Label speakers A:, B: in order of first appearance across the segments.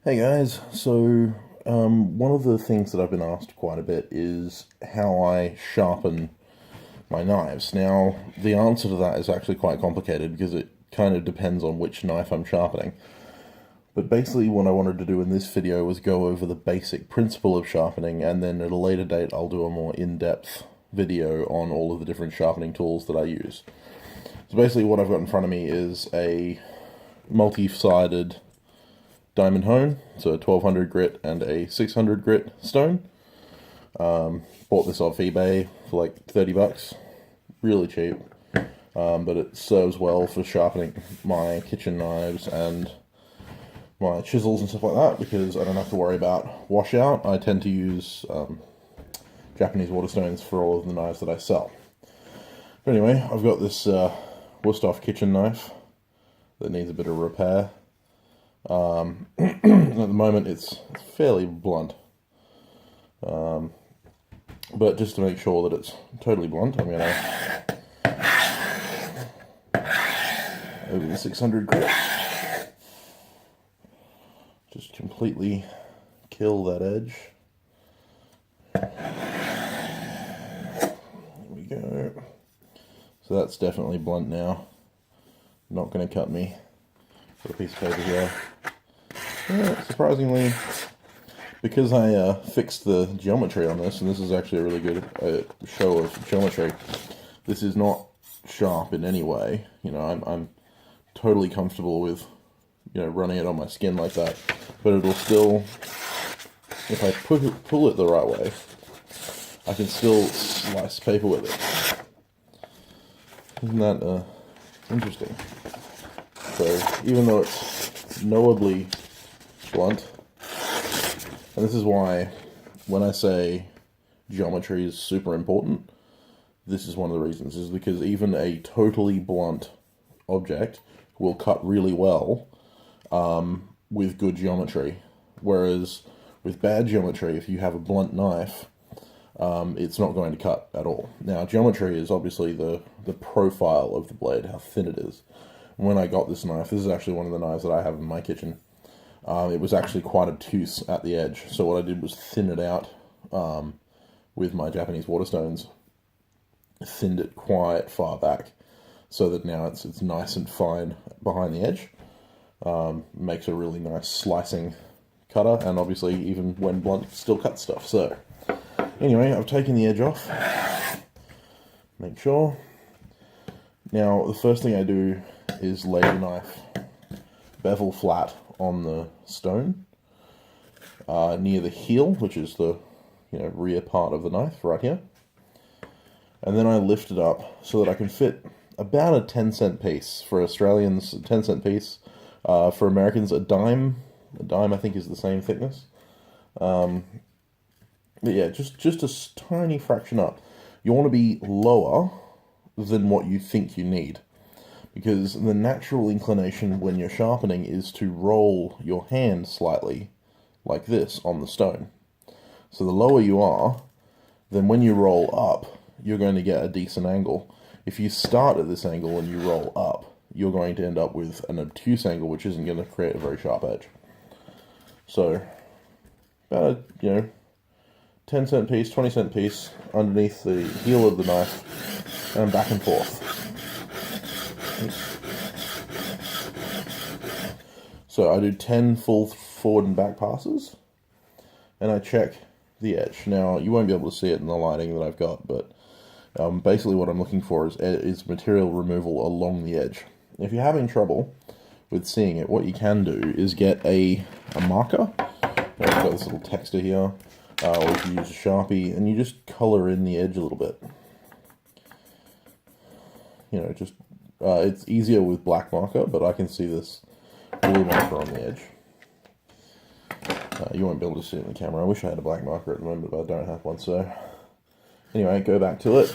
A: Hey guys, one of the things that I've been asked quite a bit is how I sharpen my knives. Now, the answer to that is actually quite complicated because it kind of depends on which knife I'm sharpening. But basically what I wanted to do in this video was go over the basic principle of sharpening, and then at a later date I'll do a more in-depth video on all of the different sharpening tools that I use. So basically what I've got in front of me is a multi-sided diamond hone, so a 1200 grit and a 600 grit stone. Bought this off eBay for like 30 bucks, really cheap, but it serves well for sharpening my kitchen knives and my chisels and stuff like that because I don't have to worry about washout. I tend to use Japanese waterstones for all of the knives that I sell. But anyway, I've got this Wusthof kitchen knife that needs a bit of repair. At the moment it's fairly blunt, but just to make sure that it's totally blunt, I'm going to over the 600 grit, just completely kill that edge. There we go. So that's definitely blunt now, not going to cut me. Got a piece of paper here. Surprisingly, because I fixed the geometry on this, and this is actually a really good show of geometry, this is not sharp in any way. You know, I'm totally comfortable with, running it on my skin like that, but it'll still, if I pull it the right way, I can still slice paper with it. Isn't that interesting? So even though it's knowably blunt, and this is why when I say geometry is super important, this is one of the reasons, is because even a totally blunt object will cut really well with good geometry, whereas with bad geometry, if you have a blunt knife, it's not going to cut at all. Now, geometry is obviously the profile of the blade, how thin it is. When I got this knife, this is actually one of the knives that I have in my kitchen. It was actually quite obtuse at the edge, so what I did was thin it out with my Japanese waterstones. Thinned it quite far back, so that now it's nice and fine behind the edge. Makes a really nice slicing cutter, and obviously even when blunt, it still cuts stuff. So anyway, I've taken the edge off. Make sure. Now the first thing I do is lay the knife bevel flat on the stone near the heel, which is the rear part of the knife right here, and then I lift it up so that I can fit about a 10-cent piece. For Australians, a 10-cent piece. For Americans, a dime I think is the same thickness. But yeah, just a tiny fraction up. You want to be lower than what you think you need, because the natural inclination when you're sharpening is to roll your hand slightly like this on the stone. So the lower you are, then when you roll up, you're going to get a decent angle. If you start at this angle and you roll up, you're going to end up with an obtuse angle, which isn't going to create a very sharp edge. So about a 10-cent piece, 20-cent piece underneath the heel of the knife, and back and forth. So I do 10 full forward and back passes, and I check the edge. Now, you won't be able to see it in the lighting that I've got, but basically what I'm looking for is material removal along the edge. If you're having trouble with seeing it, what you can do is get a marker. I've got this little texture here, or you can use a Sharpie, and you just color in the edge a little bit. It's easier with black marker, but I can see this blue marker on the edge. You won't be able to see it in the camera. I wish I had a black marker at the moment, but I don't have one, so anyway, go back to it.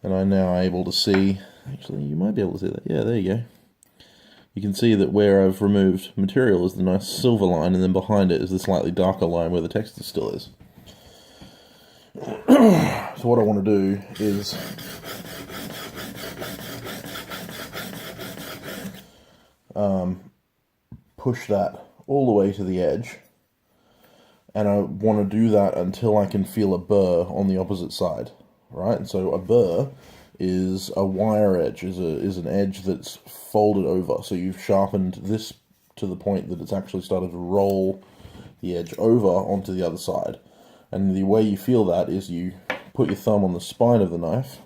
A: And I'm now able to see, actually you might be able to see that, yeah, there you go. You can see that where I've removed material is the nice silver line, and then behind it is the slightly darker line where the texture still is. So what I want to do is push that all the way to the edge, and I want to do that until I can feel a burr on the opposite side, right? And so a burr is a wire edge, is an edge that's folded over. So you've sharpened this to the point that it's actually started to roll the edge over onto the other side. And the way you feel that is you put your thumb on the spine of the knife,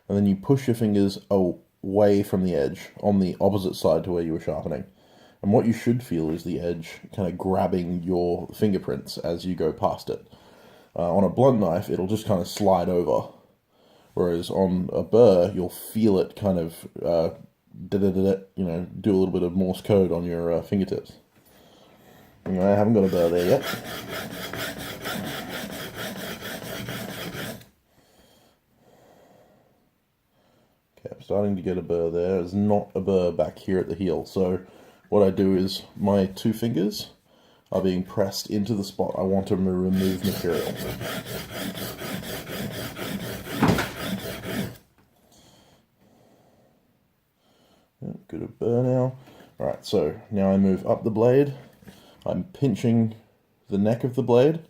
A: and then you push your fingers away from the edge on the opposite side to where you were sharpening. And what you should feel is the edge kind of grabbing your fingerprints as you go past it. On a blunt knife, it'll just kind of slide over. Whereas on a burr, you'll feel it kind of, do a little bit of Morse code on your fingertips. Anyway, I haven't got a burr there yet. Okay, I'm starting to get a burr there. There's not a burr back here at the heel. So what I do is my two fingers are being pressed into the spot I want to remove material. Good at burr now. Alright, so now I move up the blade. I'm pinching the neck of the blade,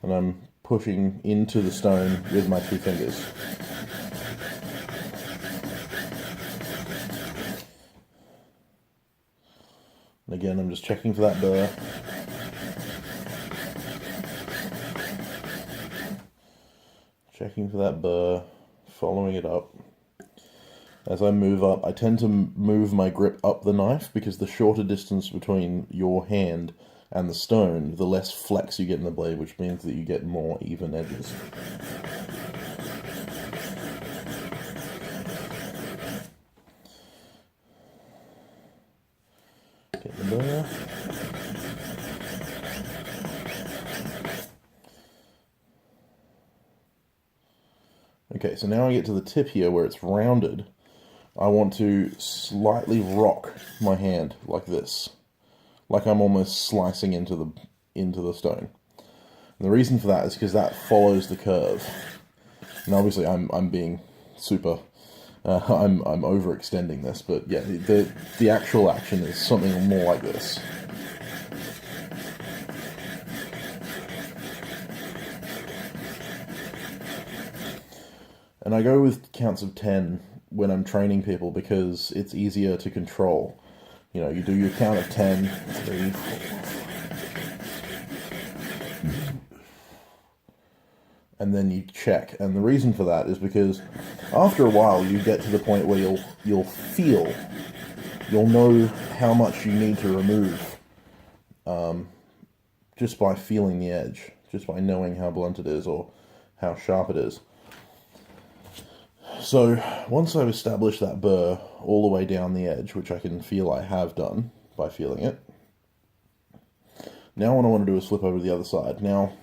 A: and I'm pushing into the stone with my two fingers. And again, I'm just checking for that burr. Checking for that burr, following it up. As I move up, I tend to move my grip up the knife, because the shorter distance between your hand and the stone, the less flex you get in the blade, which means that you get more even edges. Get the burr. Okay, so now I get to the tip here where it's rounded. I want to slightly rock my hand like this, like I'm almost slicing into the stone. And the reason for that is because that follows the curve. And obviously, I'm being super. I'm overextending this, but yeah, the actual action is something more like this. And I go with counts of 10 when I'm training people because it's easier to control. You know, you do your count of 10, 3, 4, and then you check. And the reason for that is because after a while you get to the point where you'll know how much you need to remove just by feeling the edge, just by knowing how blunt it is or how sharp it is. So once I've established that burr all the way down the edge, which I can feel I have done by feeling it, now what I want to do is flip over to the other side. Now,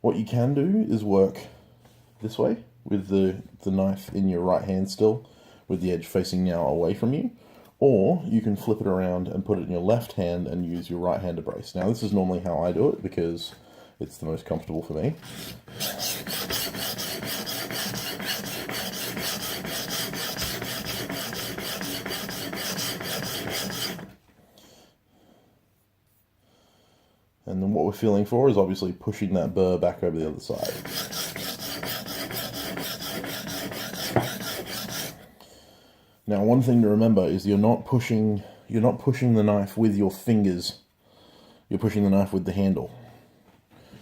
A: what you can do is work this way with the knife in your right hand still, with the edge facing now away from you, or you can flip it around and put it in your left hand and use your right hand to brace. Now this is normally how I do it because it's the most comfortable for me. And then what we're feeling for is obviously pushing that burr back over the other side. Now, one thing to remember is you're not pushing the knife with your fingers. You're pushing the knife with the handle.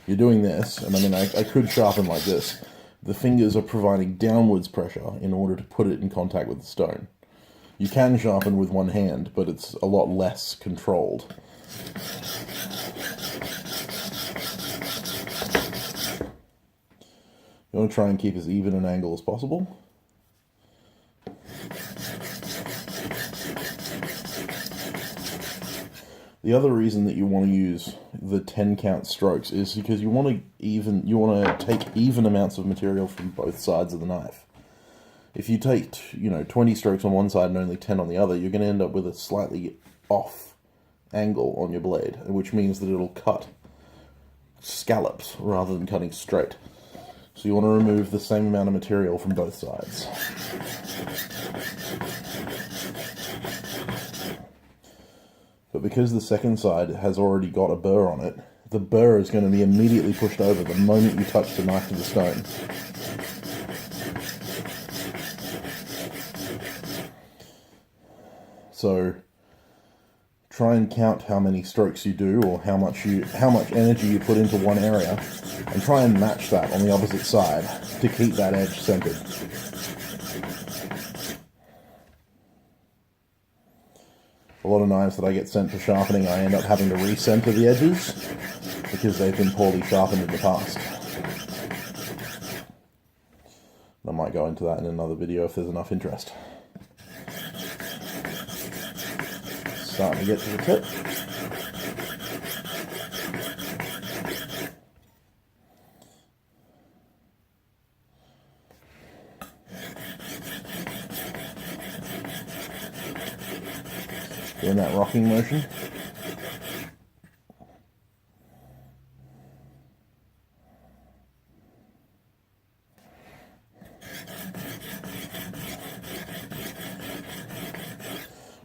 A: You're doing this, and I mean, I could sharpen like this. The fingers are providing downwards pressure in order to put it in contact with the stone. You can sharpen with one hand, but it's a lot less controlled. You want to try and keep as even an angle as possible. The other reason that you want to use the 10 count strokes is because you want to take even amounts of material from both sides of the knife. If you take 20 strokes on one side and only 10 on the other, you're going to end up with a slightly off angle on your blade, which means that it'll cut scallops rather than cutting straight. So you want to remove the same amount of material from both sides. because the second side has already got a burr on it, the burr is going to be immediately pushed over the moment you touch the knife to the stone. So try and count how many strokes you do, or how much energy you put into one area, and try and match that on the opposite side to keep that edge centered. A lot of knives that I get sent for sharpening, I end up having to recenter the edges because they've been poorly sharpened in the past. I might go into that in another video if there's enough interest. Starting to get to the tip. Doing that rocking motion.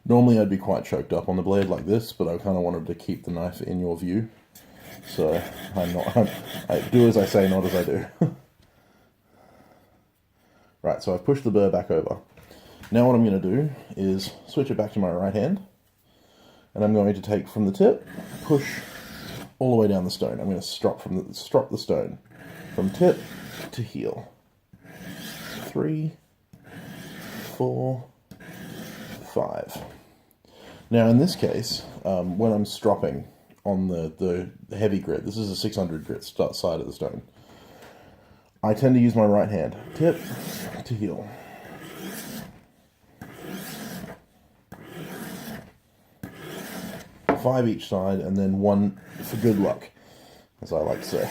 A: Normally I'd be quite choked up on the blade like this, but I kind of wanted to keep the knife in your view. So I do as I say, not as I do. Right, so I've pushed the burr back over. Now what I'm going to do is switch it back to my right hand, and I'm going to take from the tip, push all the way down the stone. I'm going to strop the stone from tip to heel. 3, 4, 5. Now in this case, when I'm stropping on the heavy grit, this is a 600 grit side of the stone, I tend to use my right hand. Tip to heel. Five each side, and then one for good luck, as I like to say.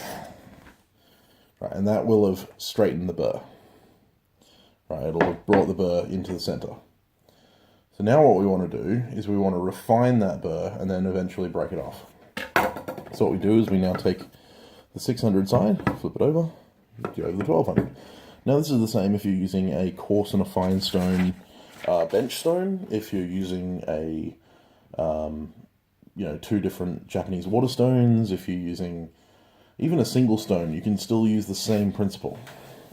A: Right, and that will have straightened the burr. Right, it'll have brought the burr into the center. So now what we want to do is we want to refine that burr and then eventually break it off. So what we do is we now take the 600 side, flip it over, go over the 1200. Now this is the same if you're using a coarse and a fine stone bench stone, if you're using a two different Japanese water stones, if you're using even a single stone, you can still use the same principle.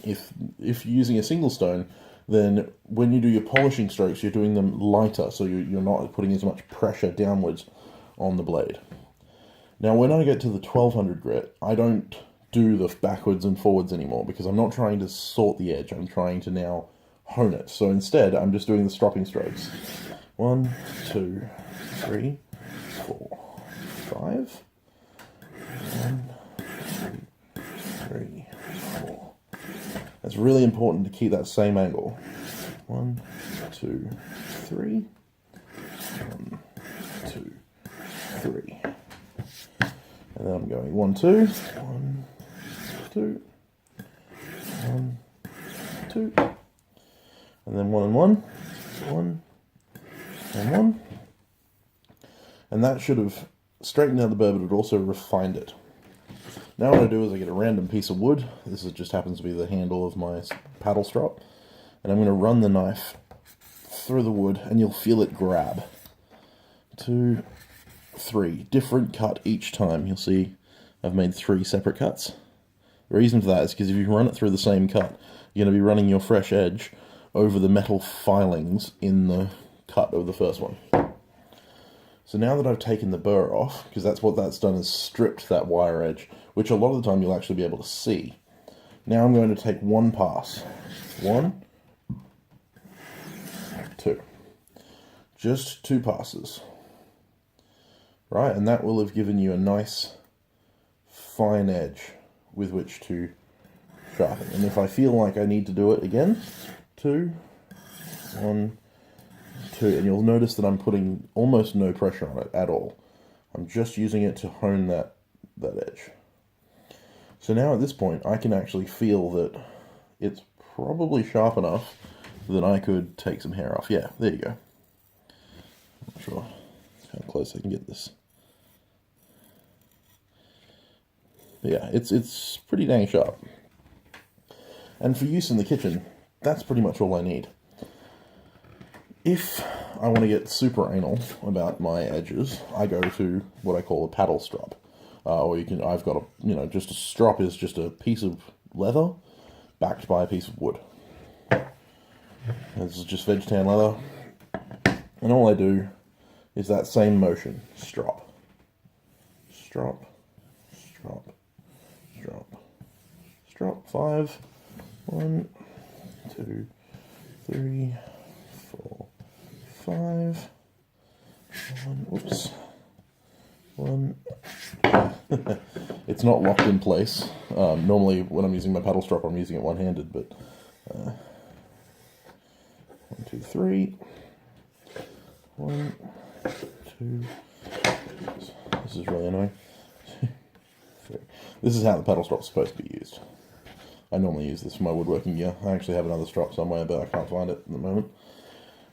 A: If you're using a single stone, then when you do your polishing strokes, you're doing them lighter, so you're not putting as much pressure downwards on the blade. Now when I get to the 1200 grit, I don't do the backwards and forwards anymore, because I'm not trying to sort the edge, I'm trying to now hone it. So instead, I'm just doing the stropping strokes. 1, 2, 3, 4, 5. 1, 2, 3, 4. It's really important to keep that same angle. 1, 2, 3. 1, 2, 3. And then I'm going 1, 2. 1, 2. 1, 2. And then 1 and 1. 1 and 1. And that should have straightened out the burr, but it also refined it. Now what I do is I get a random piece of wood. This just happens to be the handle of my paddle strop. And I'm going to run the knife through the wood, and you'll feel it grab. 2, 3. Different cut each time. You'll see I've made 3 separate cuts. The reason for that is because if you run it through the same cut, you're going to be running your fresh edge over the metal filings in the cut of the first one. So now that I've taken the burr off, because that's what that's done, is stripped that wire edge, which a lot of the time you'll actually be able to see. Now I'm going to take one pass. 1, 2. Just 2 passes. Right, and that will have given you a nice fine edge with which to sharpen. And if I feel like I need to do it again, 2, 1, 2, and you'll notice that I'm putting almost no pressure on it at all. I'm just using it to hone that edge. So now at this point, I can actually feel that it's probably sharp enough that I could take some hair off. Yeah, there you go. I'm not sure how close I can get this. But yeah, it's pretty dang sharp. And for use in the kitchen, that's pretty much all I need. If I want to get super anal about my edges, I go to what I call a paddle strop. Or I've got just a strop is just a piece of leather backed by a piece of wood. This is just veg tan leather. And all I do is that same motion. Strop. Strop. Strop. Strop. Strop. 5. 1, 2, 3, 4, 5. 1. It's not locked in place. Normally, when I'm using my paddle strop, I'm using it one-handed, but 1, 2, 3. 1, 2. This is really annoying. 3. This is how the paddle strop's supposed to be used. I normally use this for my woodworking gear. I actually have another strop somewhere, but I can't find it at the moment.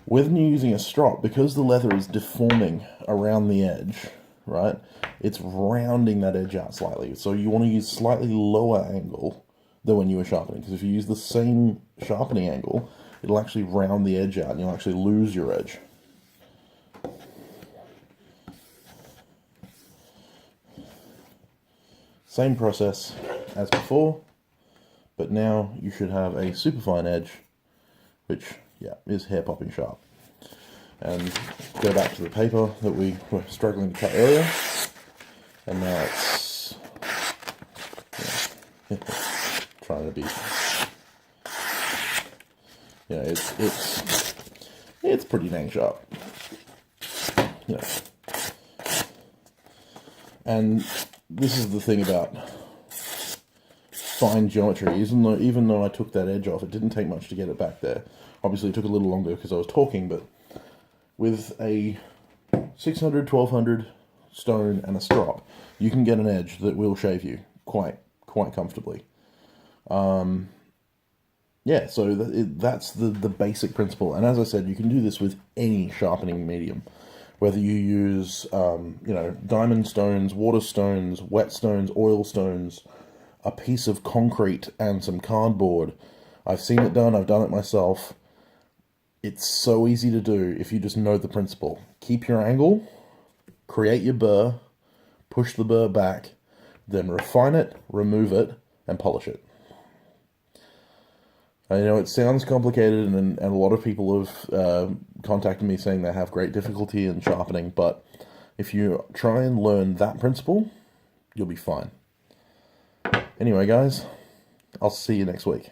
A: When you're using a strop, because the leather is deforming around the edge, right, it's rounding that edge out slightly. So you want to use slightly lower angle than when you were sharpening, because if you use the same sharpening angle, it'll actually round the edge out, and you'll actually lose your edge. Same process as before, but now you should have a super fine edge, which, yeah, is hair-popping sharp. And go back to the paper that we were struggling to cut earlier, and now it's trying to be, it's pretty dang sharp, And this is the thing about fine geometry. Even though I took that edge off, it didn't take much to get it back there. Obviously, it took a little longer because I was talking, but with a 600, 1200 stone and a strop, you can get an edge that will shave you quite comfortably. Yeah, so that's the basic principle. And as I said, you can do this with any sharpening medium. Whether you use, diamond stones, water stones, wet stones, oil stones, a piece of concrete and some cardboard. I've seen it done, I've done it myself. It's so easy to do if you just know the principle. Keep your angle, create your burr, push the burr back, then refine it, remove it, and polish it. I know it sounds complicated, and a lot of people have contacted me saying they have great difficulty in sharpening, but if you try and learn that principle, you'll be fine. Anyway, guys, I'll see you next week.